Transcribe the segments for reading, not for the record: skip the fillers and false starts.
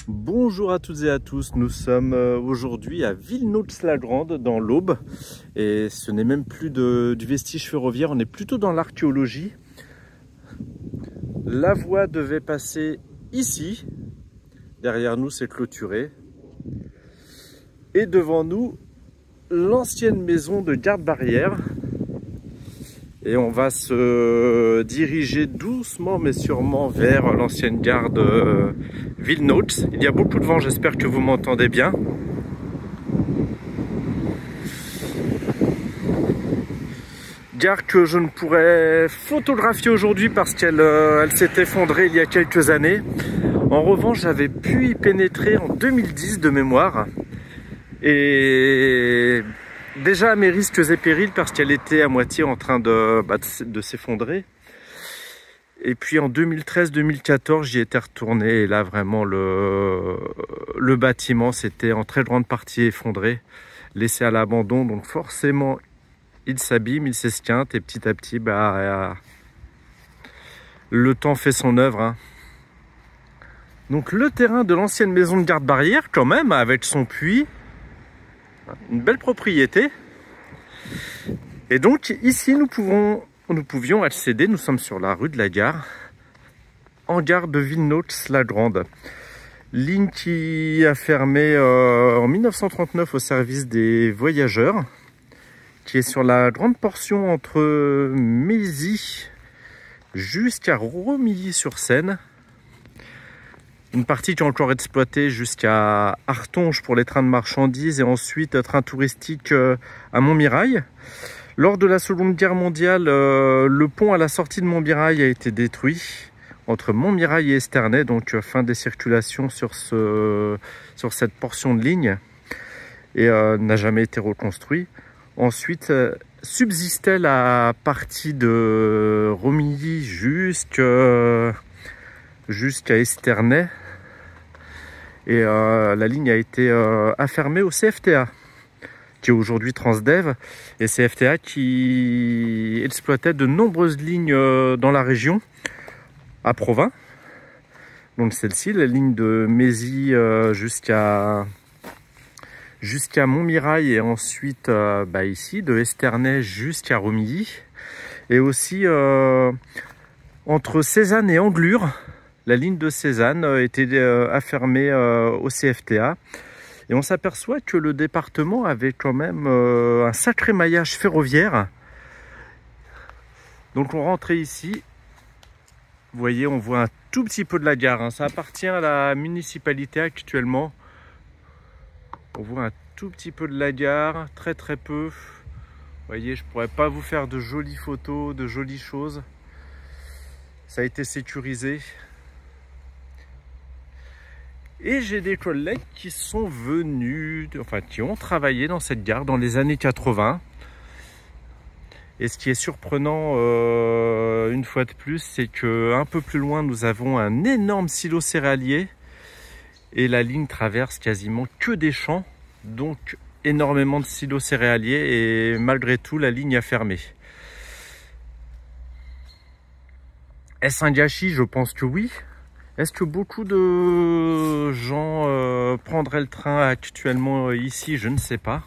Bonjour à toutes et à tous, nous sommes aujourd'hui à Villenaude-la-Grande dans l'Aube et ce n'est même plus du vestige ferroviaire, on est plutôt dans l'archéologie. La voie devait passer ici, derrière nous c'est clôturé et devant nous l'ancienne maison de garde-barrière. Et on va se diriger doucement mais sûrement vers l'ancienne gare de Villenaude. Il y a beaucoup de vent, j'espère que vous m'entendez bien. Gare que je ne pourrais photographier aujourd'hui parce qu'elle s'est effondrée il y a quelques années. En revanche, j'avais pu y pénétrer en 2010 de mémoire. Et déjà à mes risques et périls parce qu'elle était à moitié en train de s'effondrer. Et puis en 2013-2014, j'y étais retourné et là vraiment le bâtiment s'était en très grande partie effondré, laissé à l'abandon. Donc forcément, il s'abîme, il s'esquinte et petit à petit, le temps fait son œuvre. Hein. Donc le terrain de l'ancienne maison de garde-barrière quand même, avec son puits. Une belle propriété. Et donc ici nous pouvions accéder, nous sommes sur la rue de la Gare, en gare de Villenaude-la-Grande. Ligne qui a fermé en 1939 au service des voyageurs, qui est sur la grande portion entre Mézy jusqu'à Romilly-sur-Seine. Une partie qui est encore exploitée jusqu'à Artonge pour les trains de marchandises et ensuite train touristique à Montmirail. Lors de la Seconde Guerre mondiale, le pont à la sortie de Montmirail a été détruit entre Montmirail et Esternay, donc fin des circulations sur cette portion de ligne et n'a jamais été reconstruit. Ensuite, subsistait la partie de Romilly jusqu'à Esternay et la ligne a été affermée au CFTA qui est aujourd'hui Transdev et CFTA qui exploitait de nombreuses lignes dans la région à Provins. Donc celle-ci, la ligne de Mézy jusqu'à Montmirail et ensuite ici de Esternay jusqu'à Romilly et aussi entre Cézanne et Anglure. La ligne de Cézanne était affermée au CFTA et on s'aperçoit que le département avait quand même un sacré maillage ferroviaire. Donc on rentrait ici, vous voyez, on voit un tout petit peu de la gare, hein. Ça appartient à la municipalité actuellement. On voit un tout petit peu de la gare, très peu. Vous voyez, je pourrais pas vous faire de jolies photos, de jolies choses. Ça a été sécurisé. Et j'ai des collègues qui sont venus, qui ont travaillé dans cette gare dans les années 80. Et ce qui est surprenant, une fois de plus, c'est qu'un peu plus loin, nous avons un énorme silo céréalier. Et la ligne traverse quasiment que des champs, donc énormément de silos céréaliers. Et malgré tout, la ligne a fermé. Est-ce un gâchis? Je pense que oui. Est-ce que beaucoup de gens prendraient le train actuellement ici? Je ne sais pas.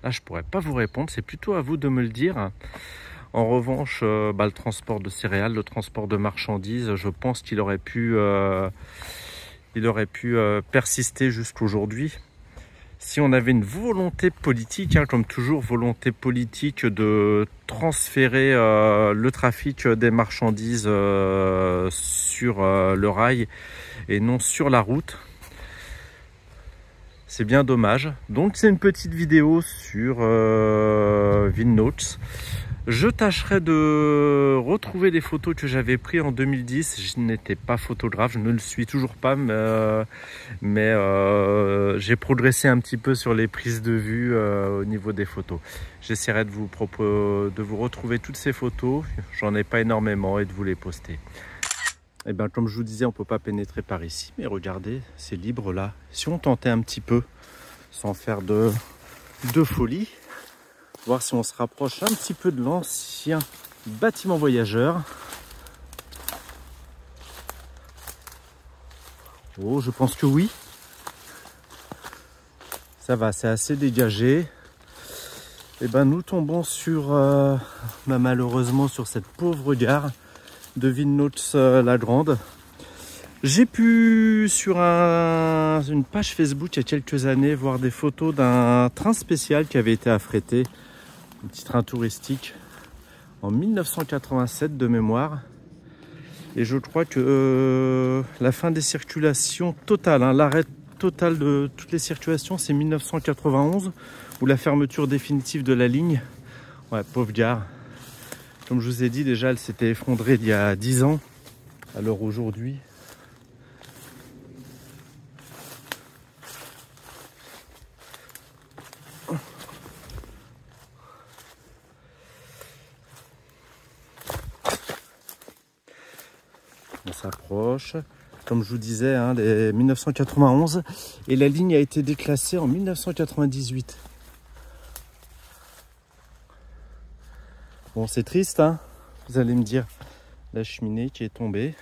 Là, je pourrais pas vous répondre. C'est plutôt à vous de me le dire. En revanche, le transport de céréales, le transport de marchandises, je pense qu'il aurait pu, persister jusqu'aujourd'hui. Si on avait une volonté politique, hein, comme toujours, volonté politique de transférer le trafic des marchandises sur le rail et non sur la route, c'est bien dommage. Donc c'est une petite vidéo sur Villenaude. Je tâcherai de retrouver des photos que j'avais prises en 2010. Je n'étais pas photographe, je ne le suis toujours pas, mais j'ai progressé un petit peu sur les prises de vue au niveau des photos. J'essaierai de vous retrouver toutes ces photos, j'en ai pas énormément, et de vous les poster. Et bien comme je vous disais, on ne peut pas pénétrer par ici, mais regardez, c'est libre là. Si on tentait un petit peu, sans faire de folie, voir si on se rapproche un petit peu de l'ancien bâtiment voyageur. Oh, je pense que oui. Ça va, c'est assez dégagé. Et ben nous tombons sur, malheureusement, sur cette pauvre gare de Villeneuve-la-Grande. J'ai pu, sur une page Facebook il y a quelques années, voir des photos d'un train spécial qui avait été affrété, un petit train touristique, en 1987 de mémoire. Et je crois que la fin des circulations totales, hein, l'arrêt total de toutes les circulations, c'est 1991, ou la fermeture définitive de la ligne. Ouais, pauvre gare. Comme je vous ai dit, déjà, elle s'était effondrée il y a 10 ans. Alors aujourd'hui... On s'approche, comme je vous disais, hein, les 1991, et la ligne a été déclassée en 1998. Bon, c'est triste, hein, vous allez me dire, la cheminée qui est tombée.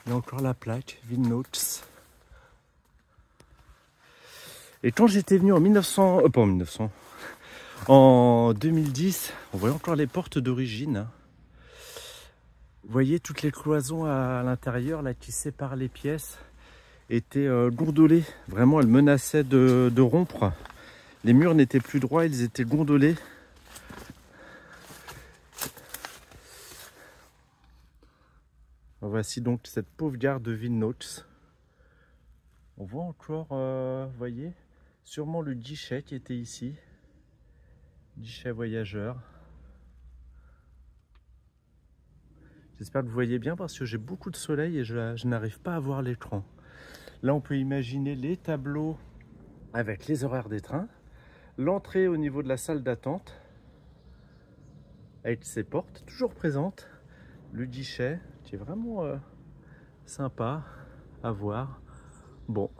Il y a encore la plaque, Villeneuve. Et quand j'étais venu en 2010, on voyait encore les portes d'origine, hein. Vous voyez, toutes les cloisons à l'intérieur là qui séparent les pièces étaient gondolées. Vraiment, elles menaçaient de rompre. Les murs n'étaient plus droits, ils étaient gondolés. Voici donc cette pauvre gare de Villeneuve. On voit encore, vous voyez, sûrement le guichet qui était ici. Guichet voyageur. J'espère que vous voyez bien parce que j'ai beaucoup de soleil et je n'arrive pas à voir l'écran. Là, on peut imaginer les tableaux avec les horaires des trains. L'entrée au niveau de la salle d'attente avec ses portes toujours présentes. Le guichet qui est vraiment sympa à voir. Bon,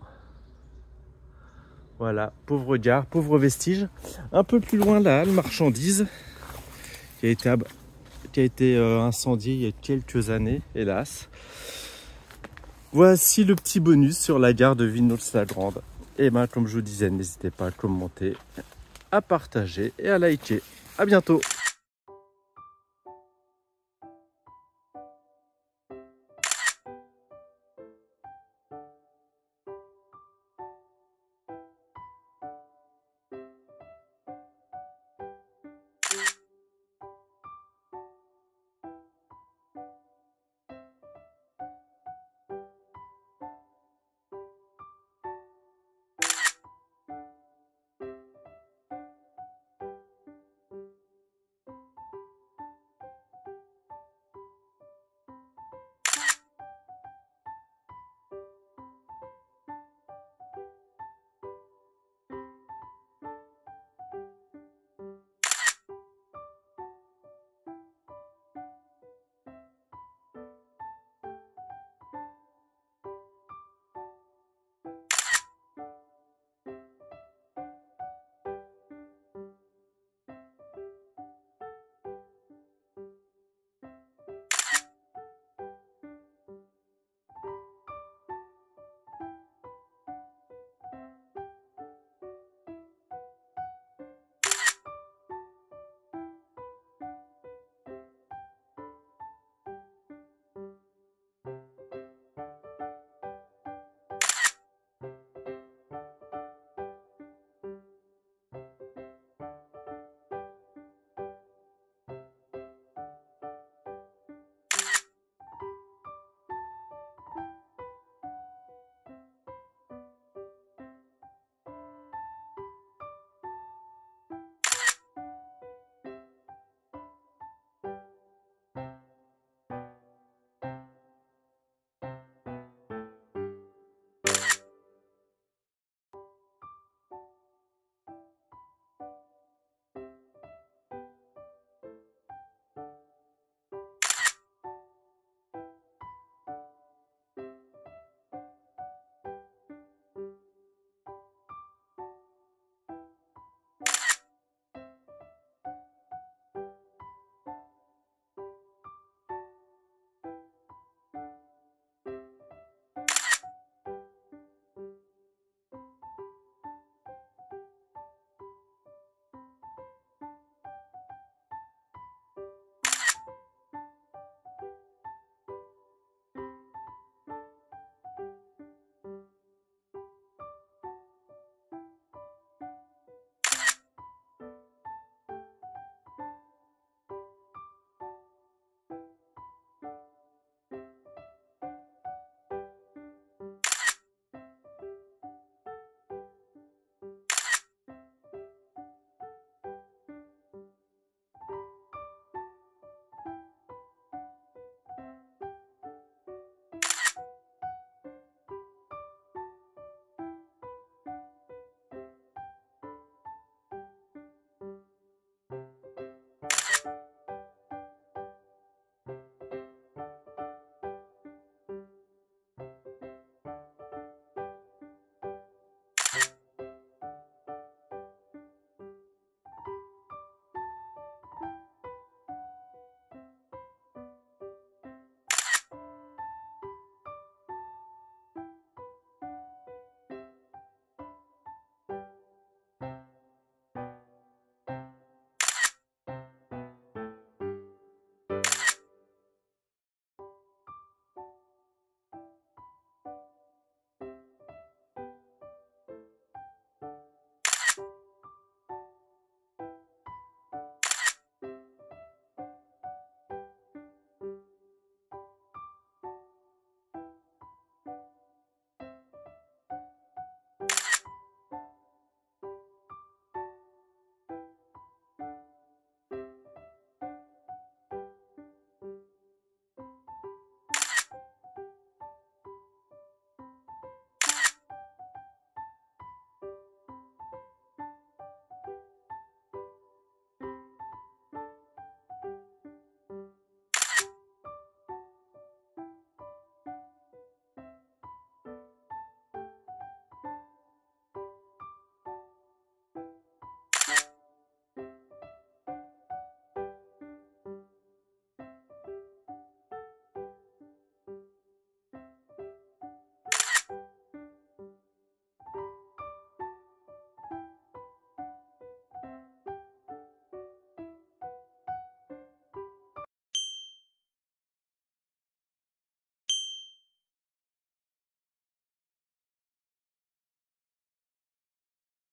voilà, pauvre gare, pauvre vestige. Un peu plus loin, la halle marchandise qui a été incendiée il y a quelques années, hélas. Voici le petit bonus sur la gare de Villeneuve-la-Grande. Et ben, comme je vous disais, n'hésitez pas à commenter, à partager et à liker. À bientôt.